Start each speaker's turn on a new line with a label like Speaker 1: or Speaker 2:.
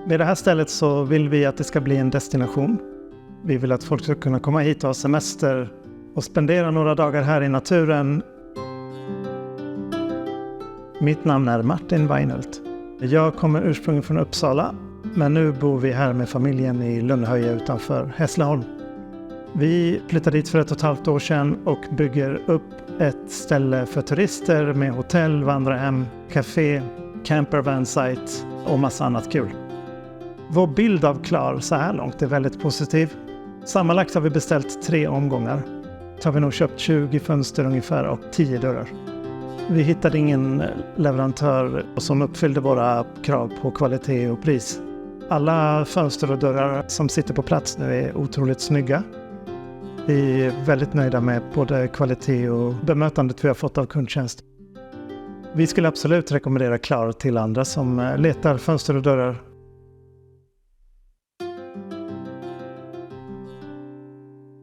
Speaker 1: Med det här stället så vill vi att det ska bli en destination. Vi vill att folk ska kunna komma hit och ha semester och spendera några dagar här i naturen. Mitt namn är Martin Weinelt. Jag kommer ursprungligen från Uppsala, men nu bor vi här med familjen i Lundhöje utanför Hässleholm. Vi flyttade dit för 1,5 år sedan och bygger upp ett ställe för turister med hotell, vandrarhem, café, campervan site och massa annat kul. Vår bild av Klar så här långt är väldigt positiv. Sammanlagt har vi beställt 3 omgångar. Så har vi nog köpt 20 fönster ungefär och 10 dörrar. Vi hittade ingen leverantör som uppfyllde våra krav på kvalitet och pris. Alla fönster och dörrar som sitter på plats nu är otroligt snygga. Vi är väldigt nöjda med både kvalitet och bemötandet vi har fått av kundtjänst. Vi skulle absolut rekommendera Klar till andra som letar fönster och dörrar